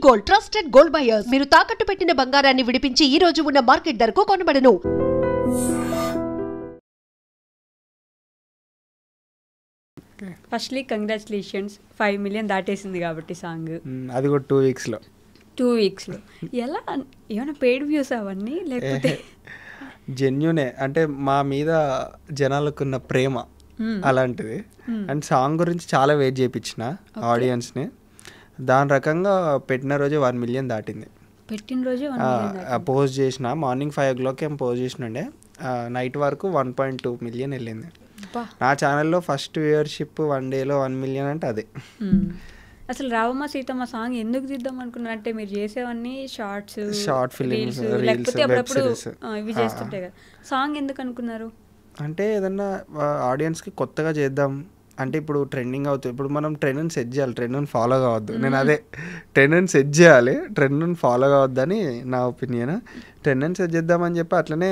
Gold, trusted gold buyers. మీరు తాకట్టు పెట్టిన బంగారాన్ని విడిపించి ఈ రోజు ఉన్న మార్కెట్ ధరకు కొనబడను. ఫస్ట్లీ కంగ్రాచులేషన్స్, 5 million దాటేసింది కాబట్టి సాంగ్. అది కూడా 2 weeksలో. 2 weeksలో ఎలా? ఏమైనా పెయిడ్ వ్యూస్ అవన్నీ లేకపోతే జెన్యునే? అంటే మా మీద జనాలకున్న ప్రేమ అలాంటిది. అండ్ సాంగ్ గురించి చాలా వెయిట్ చేయించిన ఆడియన్స్ని. దాని రకంగా పెట్టిన రోజే 1 million దాటింది. పెట్టిన రోజే పోస్ట్ చేసిన మార్నింగ్ 5 o'clock ఏం పోస్ట్ చేసినండే, నైట్ వరకు 1.2 million వెళ్ళింది. నా ఛానల్లో ఫస్ట్ వ్యూవర్షిప్ 1 dayలో 1 million అంటే అదే. అసలు రావమ్మ సీతమ్మ సాంగ్ ఎందుకు తీద్దాం అనుకున్నారు? అంటే మీరు చేసేవన్నీ షార్ట్ ఫిలిమ్స్, లేకపోతే అప్పుడప్పుడు ఇవి చేస్తుంటాయి కదా, సాంగ్ ఎందుకు అనుకున్నారు? అంటే ఏదన్నా ఆడియన్స్కి కొత్తగా చేద్దాం అంటే, ఇప్పుడు ట్రెండింగ్ అవుతుంది, ఇప్పుడు మనం ట్రెండ్ని సెట్ చేయాలి, ట్రెండ్ని ఫాలో కావద్దు. నేను అదే ట్రెండ్ని సెట్ చేయాలి, ట్రెండ్ని ఫాలో కావద్దని నా ఒపీనియన్. ట్రెండ్ని సెట్ చేద్దామని చెప్పి అట్లనే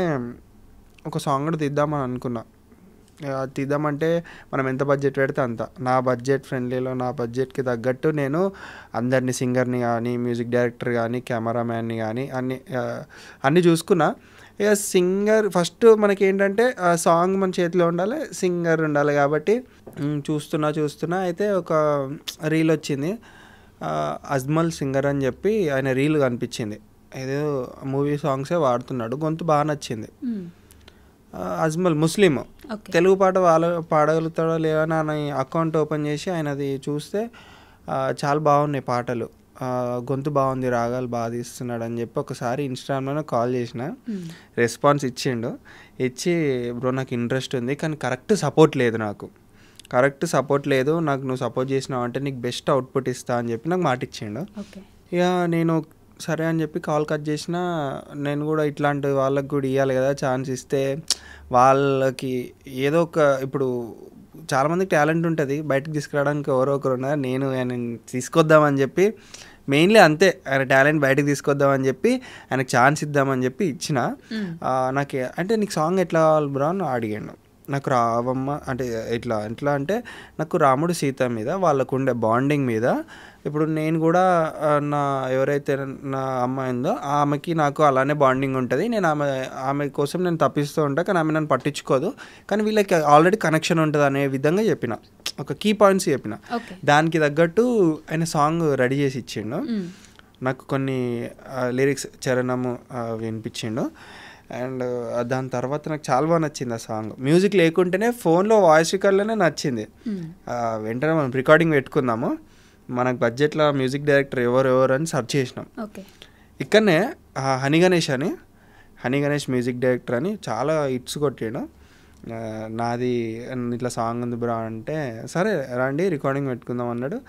ఒక సాంగ్ కూడా తీద్దామని అనుకున్నా. తీద్దామంటే మనం ఎంత బడ్జెట్ పెడితే అంత, నా బడ్జెట్ ఫ్రెండ్లీలో నా బడ్జెట్కి తగ్గట్టు నేను అందరినీ, సింగర్ని కానీ, మ్యూజిక్ డైరెక్టర్ కానీ, కెమెరామ్యాన్ని కానీ అన్నీ చూసుకున్నా. ఇక సింగర్ ఫస్ట్ మనకి ఏంటంటే సాంగ్ మన చేతిలో ఉండాలి, సింగర్ ఉండాలి. కాబట్టి చూస్తున్నా అయితే ఒక రీల్ వచ్చింది, అజ్మల్ సింగర్ అని చెప్పి ఆయన రీల్ కనిపించింది. ఏదో మూవీ సాంగ్సే వాడుతున్నాడు, గొంతు బాగా నచ్చింది. అజ్మల్ ముస్లిం, తెలుగు పాట పాడగలుగుతాడో లేదని ఆయన అకౌంట్ ఓపెన్ చేసి ఆయనది చూస్తే చాలా బాగున్నాయి పాటలు, గొంతు బాగుంది, రాగాలు బాగా తీస్తున్నాడు అని చెప్పి ఒకసారి ఇన్స్టాగ్రామ్లో కాల్ చేసిన. రెస్పాన్స్ ఇచ్చిండు. ఇచ్చి బ్రో నాకు ఇంట్రెస్ట్ ఉంది కానీ కరెక్ట్ సపోర్ట్ లేదు, నాకు నువ్వు సపోర్ట్ చేసినావు అంటే నీకు బెస్ట్ అవుట్పుట్ ఇస్తా అని చెప్పి నాకు మాట ఇచ్చిండు. ఇక నేను సరే అని చెప్పి కాల్ కట్ చేసిన. నేను కూడా ఇట్లాంటి వాళ్ళకి కూడా ఇవ్వాలి కదా ఛాన్స్, ఇస్తే వాళ్ళకి ఏదో ఒక, ఇప్పుడు చాలామందికి టాలెంట్ ఉంటుంది, బయటకు తీసుకురావడానికి ఎవరో ఒకరు ఉన్నారు, నేను ఆయన తీసుకొద్దామని చెప్పి, మెయిన్లీ అంతే, ఆయన టాలెంట్ బయటకు తీసుకొద్దామని చెప్పి ఆయనకు ఛాన్స్ ఇద్దామని చెప్పి ఇచ్చిన. నాకు అంటే నీకు సాంగ్ ఎట్లా కావాలి బ్రో అని అడిగాను. నాకు రావమ్మ అంటే ఎట్లా అంటే నాకు రాముడు సీత మీద వాళ్ళకు ఉండే బాండింగ్ మీద, ఇప్పుడు నేను కూడా ఎవరైతే నా అమ్మాయి ఉందో ఆమెకి నాకు అలానే బాండింగ్ ఉంటుంది, నేను ఆమె కోసం నేను తప్పిస్తూ ఉంటాను కానీ ఆమె నన్ను పట్టించుకోదు, కానీ వీళ్ళకి ఆల్రెడీ కనెక్షన్ ఉంటుంది అనే విధంగా చెప్పిన, ఒక కీ పాయింట్స్ చెప్పిన. దానికి తగ్గట్టు ఆయన సాంగ్ రెడీ చేసి ఇచ్చిండు. నాకు కొన్ని లిరిక్స్ చరణము వినిపించిండు. అండ్ దాని తర్వాత నాకు చాలా బాగా నచ్చింది ఆ సాంగ్. మ్యూజిక్ లేకుంటేనే ఫోన్లో వాయిస్ రికార్డ్లోనే నచ్చింది. వెంటనే మనం రికార్డింగ్ పెట్టుకుందాము, మనకు బడ్జెట్లో మ్యూజిక్ డైరెక్టర్ ఎవరు అని సెర్చ్ చేసినాం. ఇక్కడనే హనీ గణేష్ మ్యూజిక్ డైరెక్టర్ అని చాలా హిట్స్ కొట్టాడు. నాది ఇట్లా సాంగ్ ఉంది బ్రా అంటే సరే రండి రికార్డింగ్ పెట్టుకుందాం అన్నాడు.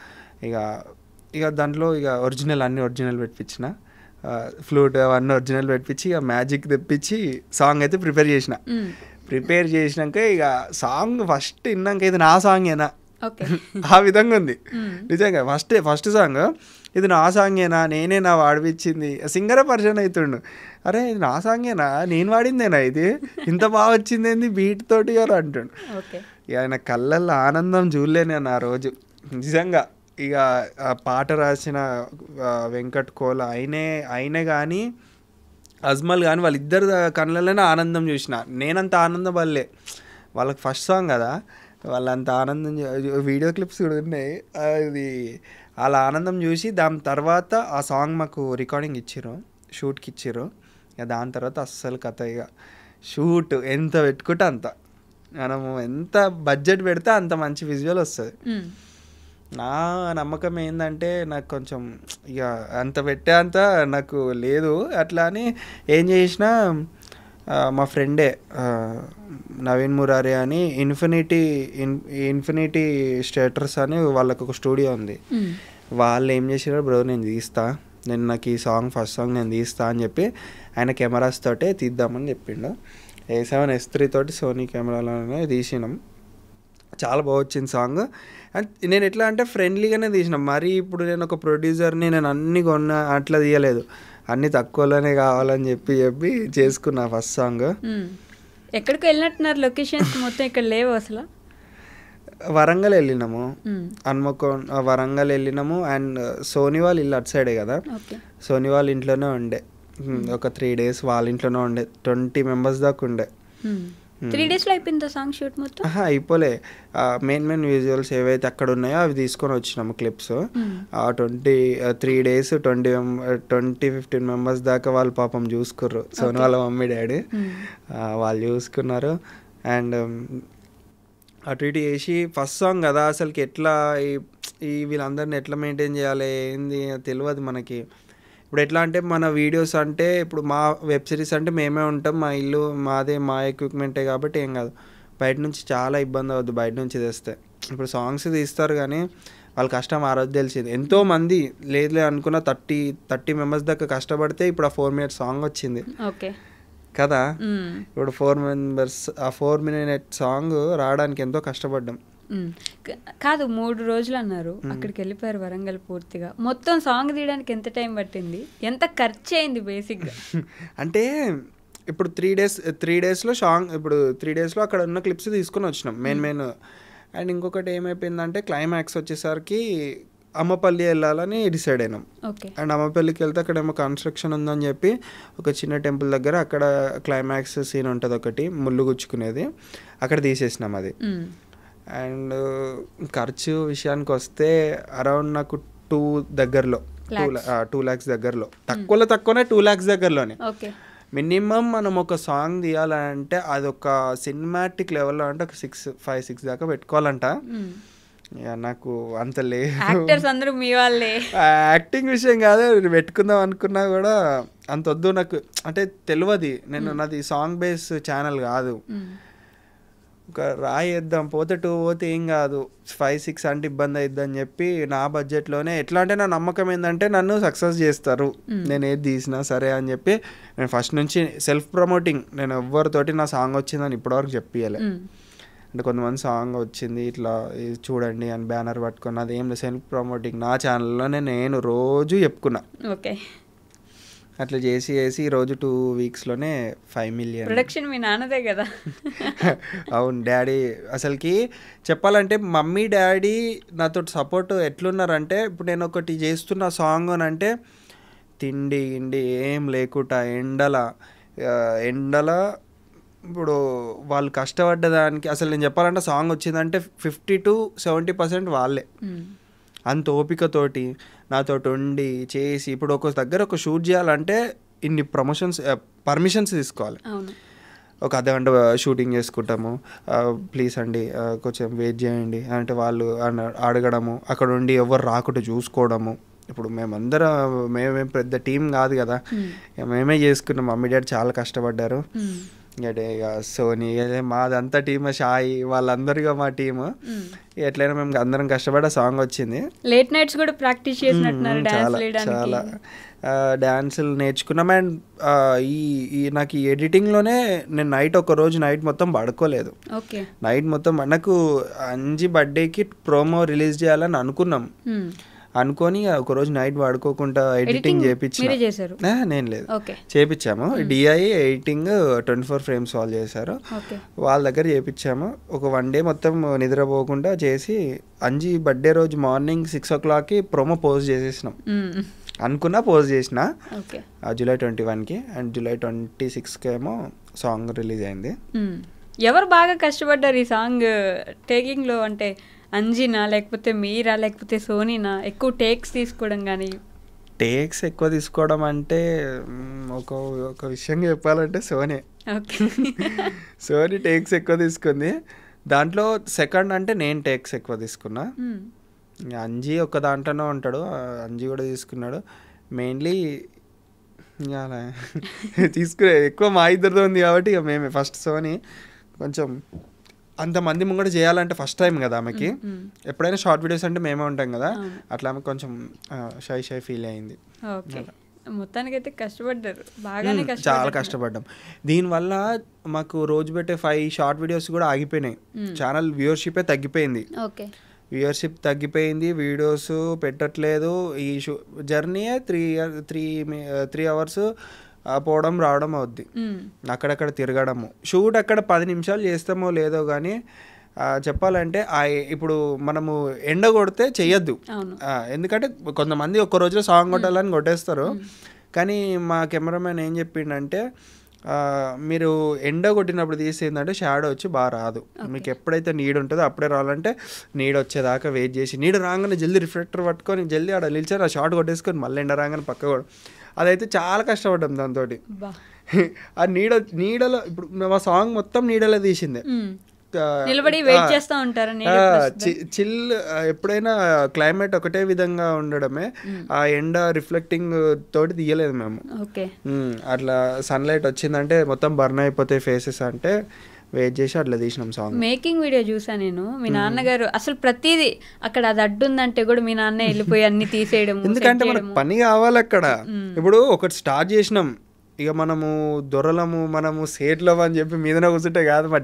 ఇక దాంట్లో అన్ని ఒరిజినల్ పెట్టించిన, ఫ్లూట్ అవన్నీ ఒరిజినల్ పెట్టించి ఇక మ్యాజిక్ తెప్పించి సాంగ్ అయితే ప్రిపేర్ చేసినాక ఇక సాంగ్ ఫస్ట్ విన్నాక ఇది నా సాంగేనా ఆ విధంగా ఉంది నిజంగా. ఫస్ట్ సాంగ్ ఇది నా సాంగేనా, నేనేనా వాడిపించింది, సింగరే పరిచయం అవుతుండు, అరే ఇది నా సాంగేనా, నేను వాడిందేనా, ఇది ఇంత బాగా వచ్చింది ఏంది బీట్ తోటి అని అంటుండు. ఆయన కళ్ళల్లో ఆనందం చూడలేను ఆ రోజు నిజంగా. ఇక ఆ పాట రాసిన వెంకట్ కోల్ అయినే కానీ అజ్మల్ కానీ వాళ్ళిద్దరు కళ్ళల్లోనే ఆనందం చూసిన. నేనంత ఆనందం పడలే, వాళ్ళకి ఫస్ట్ సాంగ్ కదా, వాళ్ళంత ఆనందం వీడియో క్లిప్స్ కూడా ఉన్నాయి. అది వాళ్ళ ఆనందం చూసి దాని తర్వాత ఆ సాంగ్ మాకు రికార్డింగ్ ఇచ్చిర్రు, షూట్కి ఇచ్చిర్రు. ఇక దాని తర్వాత అస్సలు కథ ఇక షూట్ ఎంత పెట్టుకుంటే అంత, మనము ఎంత బడ్జెట్ పెడితే అంత మంచి విజువల్ వస్తుంది. నా నమ్మకం ఏంటంటే నాకు కొంచెం ఇక అంత పెట్టే అంత నాకు లేదు. అట్లా అని ఏం చేసినా మా ఫ్రెండే నవీన్ మురారి అని ఇన్ఫినిటీ స్టేటర్స్ అని వాళ్ళకు ఒక స్టూడియో ఉంది. వాళ్ళు ఏం చేసారు, బ్రో నాకు ఈ సాంగ్ ఫస్ట్ సాంగ్ నేను తీస్తా అని చెప్పి ఆయన కెమెరాస్ తోటే తీద్దామని చెప్పిండు. A7 S3 తోటి సోనీ కెమెరాలోనే తీసినాం. చాలా బాగా వచ్చింది సాంగ్. అండ్ నేను ఎట్లా అంటే ఫ్రెండ్లీగానే తీసిన, మరి ఇప్పుడు నేను ఒక ప్రొడ్యూసర్ని నేను అన్నీ కొన్నా అట్లా తీయలేదు, అన్నీ తక్కువలోనే కావాలని చెప్పి చేసుకున్నా ఫస్ట్ సాంగ్. ఎక్కడికి వెళ్ళినట్టున్నారు, లొకేషన్స్ మొత్తం ఇక్కడ లేవు అసలు? వరంగల్ వెళ్ళినాము, వరంగల్ వెళ్ళినాము. అండ్ సోనీ వాళ్ళ ఇల్లు అటు సైడే కదా, సోనీ వాళ్ళ ఇంట్లోనే ఉండే ఒక 3 days వాళ్ళ ఇంట్లోనే ఉండే. 20 members దాకా ఉండే. 3 daysలో అయిపోయిందా సాంగ్ షూట్ మొత్తం? అయిపోలే. మెయిన్ విజువల్స్ ఏవైతే అక్కడ ఉన్నాయో అవి తీసుకొని వచ్చినాము క్లిప్స్. 3 days 20-15 members దాకా వాళ్ళు పాపం చూసుకుర్రు. సోనీ వాళ్ళ మమ్మీ డాడీ వాళ్ళు చూసుకున్నారు. అండ్ అటు ఇటు చేసి ఫస్ట్ సాంగ్ కదా, అసలుకి ఎట్లా ఈ వీళ్ళందరిని ఎట్లా మెయింటైన్ చేయాలి ఏంది తెలియదు మనకి. ఇప్పుడు ఎట్లా అంటే మన వీడియోస్ అంటే ఇప్పుడు మా వెబ్ సిరీస్ అంటే మేమే ఉంటాం, మా ఇల్లు మాదే, మా ఎక్విప్మెంటే కాబట్టి ఏం కాదు. బయట నుంచి చాలా ఇబ్బంది అవుద్ది బయట నుంచి తెస్తే. ఇప్పుడు సాంగ్స్ తీస్తారు కానీ వాళ్ళ కష్టం ఆ రోజు తెలిసింది. ఎంతోమంది లేదులే అనుకున్న 30 members దాకా కష్టపడితే ఇప్పుడు ఆ 4 minute సాంగ్ వచ్చింది కదా. ఇప్పుడు 4 members ఆ 4 minute సాంగ్ రావడానికి ఎంతో కష్టపడ్డాం. కాదు 3 రోజులు అన్నారు, అక్కడికి వెళ్ళిపోయారు వరంగల్ పూర్తిగా. మొత్తం సాంగ్ తీయడానికి ఎంత టైం పట్టింది, ఎంత ఖర్చు అయింది బేసిక్గా? అంటే ఇప్పుడు 3 daysలో సాంగ్, ఇప్పుడు 3 daysలో అక్కడ ఉన్న క్లిప్స్ తీసుకొని వచ్చినాం మెయిన్. అండ్ ఇంకొకటి ఏమైపోయిందంటే క్లైమాక్స్ వచ్చేసరికి అమ్మపల్లి వెళ్ళాలని డిసైడ్ అయినాం. అండ్ అమ్మపల్లికి వెళ్తే అక్కడ ఏమో కన్స్ట్రక్షన్ ఉందని చెప్పి ఒక చిన్న టెంపుల్ దగ్గర అక్కడ క్లైమాక్స్ సీన్ ఉంటుంది ఒకటి, ముళ్ళు గుచ్చుకునేది, అక్కడ తీసేసినాం అది. అండ్ ఖర్చు విషయానికి వస్తే అరౌండ్ నాకు 2 lakhs దగ్గరలో, తక్కువనే 2 lakhs దగ్గరలోనే. మినిమం మనం ఒక సాంగ్ తీయాలంటే అది ఒక సినిమాటిక్ లెవెల్లో అంటే ఒక 5-6 దాకా పెట్టుకోవాలంట. నాకు అంత లేదు, అందరూ మీ వాళ్ళే. యాక్టింగ్ విషయం కాదు, పెట్టుకుందాం అనుకున్నా కూడా అంత వద్దు నాకు. అంటే తెలియదు, నాది సాంగ్ బేస్ ఛానల్ కాదు. ఒక రాయేద్దాం, పోతే 2 పోతే ఏం కాదు, 5-6 అంటే ఇబ్బంది అవుద్ది అని చెప్పి నా బడ్జెట్లోనే. ఎట్లా అంటే నా నమ్మకం ఏంటంటే నన్ను సక్సెస్ చేస్తారు నేను ఏది తీసినా సరే అని చెప్పి. నేను ఫస్ట్ నుంచి సెల్ఫ్ ప్రమోటింగ్, నేను ఎవరితోటి నా సాంగ్ వచ్చిందని ఇప్పటివరకు చెప్పియాలి. అంటే కొంతమంది సాంగ్ వచ్చింది ఇట్లా చూడండి అని బ్యానర్ పట్టుకున్న, అది ఏం లేదు, సెల్ఫ్ ప్రమోటింగ్ నా ఛానల్లోనే నేను రోజు చెప్పుకున్నా. అట్లా చేసి ఈరోజు 2 weeksలోనే 5 million ప్రొడక్షన్ మీ నాన్నదే కదా. అవును, డాడీ అసలుకి చెప్పాలంటే మమ్మీ డాడీ నాతో సపోర్ట్ ఎట్లున్నారంటే, ఇప్పుడు నేను ఒకటి చేస్తున్న సాంగ్ అని అంటే తిండి ఏం లేకుండా ఎండల ఇప్పుడు వాళ్ళు కష్టపడ్డదానికి అసలు నేను చెప్పాలంటే సాంగ్ వచ్చిందంటే 50-70% వాళ్ళే. అంత ఓపికతోటి నాతో ఉండి చేసి, ఇప్పుడు ఒక దగ్గర ఒక షూట్ చేయాలంటే ఇన్ని పర్మిషన్స్ తీసుకోవాలి. ఒక అర్ధగంట షూటింగ్ చేసుకుంటాము, ప్లీజ్ అండి కొంచెం వెయిట్ చేయండి అంటే వాళ్ళు అడగడము, అక్కడ ఉండి ఎవరు రాకుండా చూసుకోవడము. ఇప్పుడు మేమేం పెద్ద టీం కాదు కదా, మేమే చేసుకున్నాం. మమ్మీ డాడీ చాలా కష్టపడ్డారు. ఇక సోనీ మాదంతా టీమ్, షాయి వాళ్ళందరిగా మా టీము. ఎట్లయినా మేము అందరం కష్టపడి సాంగ్ వచ్చింది. లేట్ నైట్స్ కూడా ప్రాక్టీస్ చేసినట్టున్నారు, చాలా డాన్సులు నేర్చుకున్నాం. అండ్ నాకు ఈ ఎడిటింగ్లోనే నేను ఒక రోజు నైట్ మొత్తం పడుకోలేదు. నైట్ మొత్తం నాకు అంజి బర్త్డేకి ప్రోమో రిలీజ్ చేయాలని అనుకొని ఒకరోజు నైట్ పడుకోకుండా ఎడిటింగ్ చేయించాను. నేను లేదు, చేయించాము. డిఐ ఎడిటింగ్ 24 frames వాళ్ళు చేశారు, వాళ్ళ దగ్గర చేయించాము. ఒక 1 day మొత్తం నిద్రపోకుండా చేసి అంజి బర్త్డే రోజు మార్నింగ్ 6 o'clockకి ప్రోమో పోస్ట్ చేసేసినాం. పోస్ట్ చేసిన July 21కి, అండ్ July 26కి ఏమో సాంగ్ రిలీజ్ అయింది. ఎవరు బాగా కష్టపడ్డారు ఈ సాంగ్ టేకింగ్ లో? అంటే అంజినా, లేకపోతే మీరా, లేకపోతే సోనీనా? ఎక్కువ టేక్స్ తీసుకోవడం కానీ? టేక్స్ ఎక్కువ తీసుకోవడం అంటే ఒక విషయం చెప్పాలంటే సోనీ టేక్స్ ఎక్కువ తీసుకుంది. దాంట్లో సెకండ్ అంటే నేను టేక్స్ ఎక్కువ తీసుకున్నా. అంజీ ఒక దాంట్లోనే ఉంటాడు, అంజీ కూడా తీసుకున్నాడు. మెయిన్లీ తీసుకునే ఎక్కువ మా ఇద్దరితో ఉంది కాబట్టి ఇక మేమే ఫస్ట్. సోనీ కొంచెం అంతమంది ముంగట చేయాలంటే ఫస్ట్ టైం కదా ఆమెకి. ఎప్పుడైనా షార్ట్ వీడియోస్ అంటే మేమే ఉంటాం కదా, అట్లా ఆమె కొంచెం షై ఫీల్ అయింది. మొత్తానికైతే కష్టపడ్డారు, బాగానే చాలా కష్టపడ్డాం. దీనివల్ల మాకు రోజు పెట్టే 5 షార్ట్ వీడియోస్ కూడా ఆగిపోయినాయి. ఛానల్ వ్యూవర్షిప్ తగ్గిపోయింది. వీడియోస్ పెట్టట్లేదు. ఈ జర్నీయే 3 hours పోవడం రావడం అవుద్ది, అక్కడక్కడ తిరగడము. షూట్ అక్కడ 10 నిమిషాలు చేస్తామో లేదో కానీ చెప్పాలంటే ఇప్పుడు మనము ఎండ కొడితే చెయ్యొద్దు, ఎందుకంటే కొంతమంది ఒక్క రోజులో సాంగ్ కొట్టాలని కొట్టేస్తారు. కానీ మా కెమెరామెన్ ఏం చెప్పిండంటే మీరు ఎండ కొట్టినప్పుడు తీసేందంటే షాడో వచ్చి బాగా రాదు, మీకు ఎప్పుడైతే నీడ్ ఉంటుందో అప్పుడే రావాలంటే నీడ వచ్చేదాకా వెయిట్ చేసి నీడ రాగానే జల్దీ రిఫ్లెక్టర్ పట్టుకొని జల్దీ ఆడ నిలిచారు, ఆ షార్ట్ కొట్టేసుకొని మళ్ళీ ఎండ రాగానే పక్క కూడా. అదైతే చాలా కష్టపడ్డాం దాంతో. ఆ నీడలో ఇప్పుడు మా సాంగ్ మొత్తం నీడలో తీసిందే, నిలబడి వెయిట్ చేస్తూ ఉంటారు. చిల్ ఎప్పుడైనా క్లైమేట్ ఒకటే విధంగా ఉండడమే, ఆ ఎండ రిఫ్లెక్టింగ్ తోటి తీయలేదు మేము. అట్లా సన్లైట్ వచ్చిందంటే మొత్తం బర్న్ అయిపోతాయి ఫేసెస్ అంటే వెయిట్ చేసి అట్లా తీసినాం సాంగ్. మేకింగ్ వీడియో చూసా నేను, మీ నాన్నగారు అసలు ప్రతిదీ అక్కడ అది అడ్డుందంటే కూడా మీ నాన్న వెళ్ళిపోయి అన్ని తీసేయడం, ఎందుకంటే మనకు పని కావాలి అక్కడ. ఇప్పుడు ఒకటి స్టార్ట్ చేసినాం, ఇక మనము దొరలము మనము సేట్లము అని చెప్పి మీదనే కూర్చుంటే కాదు. మా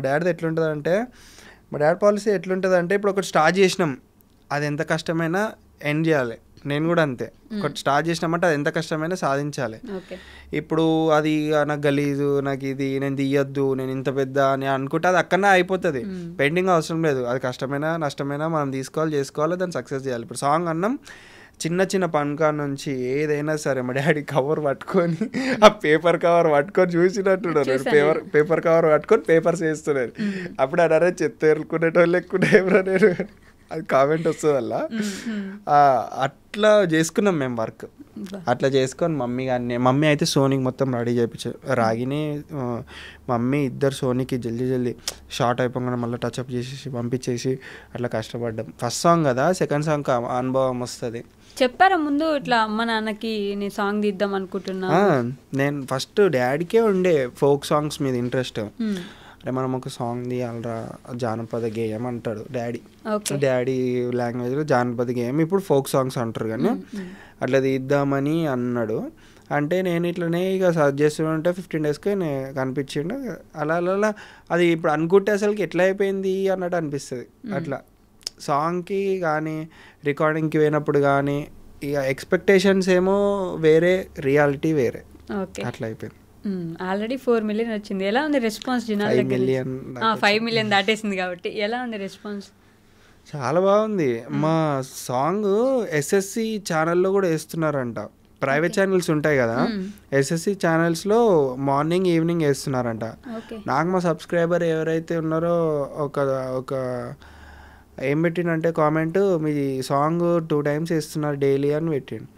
డాడీది ఎట్లుంటుంది అంటే, మా డాడీ పాలసీ ఎట్లుంటుంది అంటే, ఇప్పుడు ఒకటి స్టార్ట్ చేసినాం అది ఎంత కష్టమైనా ఎండ్ చేయాలి. నేను కూడా అంతే, ఒకటి స్టార్ట్ చేసినామంటే అది ఎంత కష్టమైనా సాధించాలి. ఇప్పుడు అది నాకు గలీజు, నాకు ఇది నేను తీయొద్దు, నేను ఇంత పెద్ద అని అనుకుంటే అది అక్కడనే అయిపోతుంది, పెండింగ్ అవసరం లేదు. అది కష్టమైనా నష్టమైనా మనం చేసుకోవాలి, దాన్ని సక్సెస్ చేయాలి. ఇప్పుడు సాంగ్ అన్నాం, చిన్న చిన్న పనుకా నుంచి ఏదైనా సరే మా డాడీ కవర్ పట్టుకొని ఆ పేపర్ కవర్ పట్టుకొని చూసినట్టున్నారు, పేపర్ కవర్ పట్టుకొని పేపర్స్ వేస్తున్నారు. అప్పుడు అన్నారే చెత్త ఎరుకునేటోళ్ళు ఎక్కువ నేను, అది కామెంట్ వస్తుంది అలా. అట్లా చేసుకున్నాం మేము వర్క్. అట్లా చేసుకొని మమ్మీ అయితే సోనీకి మొత్తం రెడీ చేయించారు. రాగిని మమ్మీ ఇద్దరు సోనీకి జల్దీ షార్ట్ అయిపోగానే మళ్ళీ టచ్అప్ చేసేసి పంపించేసి అట్లా కష్టపడ్డాం. ఫస్ట్ సాంగ్ కదా, సెకండ్ సాంగ్ అనుభవం వస్తుంది. చెప్పారా ముందు ఇట్లా అమ్మ నాన్నకి నేను సాంగ్ తీద్దాం అనుకుంటున్నా? నేను ఫస్ట్ డాడీకే ఉండే ఫోక్ సాంగ్స్ మీద ఇంట్రెస్ట్. అరే మనం ఒక సాంగ్ తీయాలరా, జానపద గేయం అంటాడు డాడీ లాంగ్వేజ్లో, జానపద గేయం ఇప్పుడు ఫోక్ సాంగ్స్ అంటారు కానీ అట్లా తీద్దామని అన్నాడు. అంటే నేను ఇట్లనే ఇక సర్చ్ చేస్తుంటే 15 daysకి కనిపించిండు. అలా అది ఇప్పుడు అనుకుంటే అసలుకి ఎట్లా అయిపోయింది అన్నట్టు అనిపిస్తుంది. అట్లా సాంగ్కి కానీ రికార్డింగ్కి పోయినప్పుడు కానీ ఇక ఎక్స్పెక్టేషన్స్ ఏమో వేరే, రియాలిటీ వేరే, అట్లా అయిపోయింది. ఆల్రెడీ 4 million వచ్చింది. ఎలా ఉంది రెస్పాన్స్? 5 million దాటేసింది కాబట్టి ఎలా ఉంది రెస్పాన్స్? చాలా బాగుంది. మా సాంగ్ ఎస్ఎస్సి ఛానల్లో కూడా వేస్తున్నారంట. ప్రైవేట్ ఛానల్స్ ఉంటాయి కదా, ఎస్ఎస్సి ఛానల్స్లో మార్నింగ్ ఈవినింగ్ వేస్తున్నారంట. నాకు మా సబ్స్క్రైబర్ ఎవరైతే ఉన్నారో ఒక ఏం పెట్టిండంటే కామెంట్, మీ సాంగ్ 2 times వేస్తున్నారు డైలీ అని పెట్టిండు.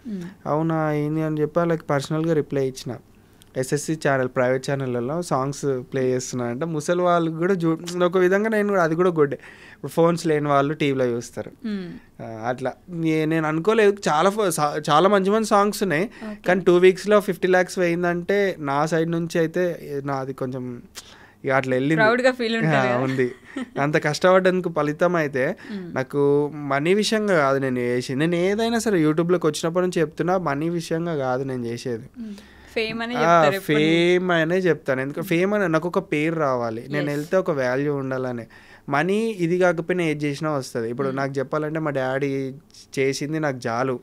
అవునా ఏంది అని చెప్పి వాళ్ళకి పర్సనల్గా రిప్లై ఇచ్చిన. ఎస్ఎస్సి ఛానల్ ప్రైవేట్ ఛానళ్ళలో సాంగ్స్ ప్లే చేస్తున్నారంటే ముసలి వాళ్ళు కూడా ఒక విధంగా నేను కూడా అది కూడా గుడ్డే. ఇప్పుడు ఫోన్స్ లేని వాళ్ళు టీవీలో చూస్తారు. అట్లా నేను అనుకోలేదు. చాలా మంచి సాంగ్స్ ఉన్నాయి కానీ 2 weeksలో 50 lakhs పోయిందంటే నా సైడ్ నుంచి అయితే నాది కొంచెం ఇక అట్లా వెళ్ళింది ఉంది. అంత కష్టపడ్డానికి ఫలితం అయితే నాకు మనీ విషయంగా కాదు నేను చేసేది. నేను ఏదైనా సరే యూట్యూబ్లోకి వచ్చినప్పటి నుంచి చెప్తున్నా, మనీ విషయంగా కాదు నేను చేసేది. ఫేమ్ అనే చెప్తాను. ఎందుకంటే ఫేమ్ అనే నాకు ఒక పేరు రావాలి, నేను వెళ్తే ఒక వాల్యూ ఉండాలని. మనీ ఇది కాకపోయినా ఏది చేసినా వస్తుంది. ఇప్పుడు నాకు చెప్పాలంటే మా డాడీ చేసింది నాకు చాలు,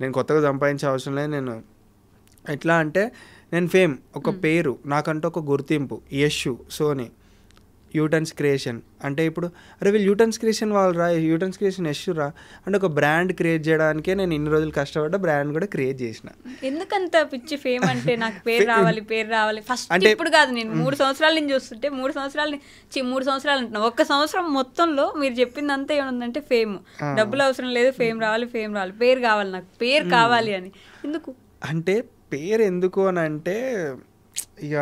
నేను కొత్తగా సంపాదించే అవసరం లేదు. నేను ఎట్లా అంటే నేను ఫేమ్, ఒక పేరు, నాకంటూ ఒక గుర్తింపు. యష్ సోనీ యూటన్స్ క్రియేషన్ అంటే ఇప్పుడు అరే వీళ్ళు యూటన్స్ క్రియేషన్ వాళ్ళు రా, యూటన్స్ క్రియేషన్ యష్ రా అంటే ఒక బ్రాండ్ క్రియేట్ చేయడానికే నేను ఇన్ని రోజులు కష్టపడ్డా బ్రాండ్ కూడా క్రియేట్ చేసిన. ఎందుకంత పిచ్చి ఫేమ్ అంటే నాకు పేరు రావాలి ఫస్ట్. అంటే ఇప్పుడు కాదు, నేను 3 సంవత్సరాల నుంచి చూస్తుంటే 3 సంవత్సరాలు అంటున్నా. 1 సంవత్సరం మొత్తంలో మీరు చెప్పిందంతా ఏముందంటే ఫేమ్, డబ్బులు అవసరం లేదు, ఫేమ్ రావాలి, పేరు కావాలి, నాకు పేరు కావాలి అని. ఎందుకు అంటే పేరు ఎందుకు అని అంటే ఇక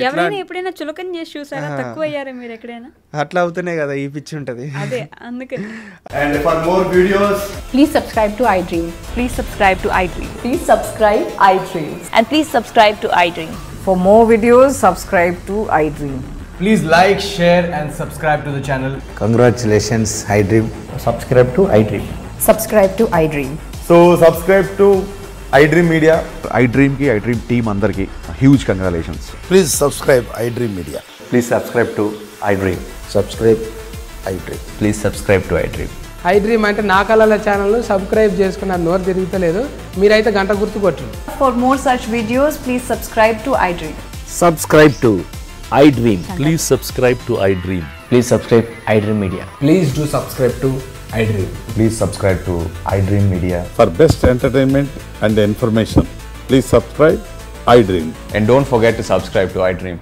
ఎవరైనా ఎప్పుడైనా చులకన చేసి చూసారా? తక్కువ అయ్యారా మీరు ఎక్కడైనా? అట్లా అవుతూనే కదా ఈ పిచ్చి ఉంటది. అదే అందుకని. And for more videos, please subscribe to iDream. Please subscribe to iDream. Please subscribe iDream. And please subscribe to iDream. For more videos, subscribe to iDream. please like, share and subscribe to the channel. Congratulations, iDream. Subscribe to iDream. Subscribe to iDream. So subscribe to iDream Media. iDream ki iDream team andarki huge congratulations. Please subscribe iDream Media. Please subscribe to iDream. Subscribe iDream. Please subscribe to iDream. iDream అంటే నా కళల channel subscribe చేసుకున్న నోరు తిరుగుతలేదు, మీరైతే గంట గుర్తు కొట్టండి. For more such videos, please subscribe to iDream. Subscribe to iDream. Please subscribe to iDream. Please subscribe iDream Media. Please do subscribe to iDream. Please subscribe to iDream Media. For best entertainment and information, please subscribe iDream. And don't forget to subscribe to iDream.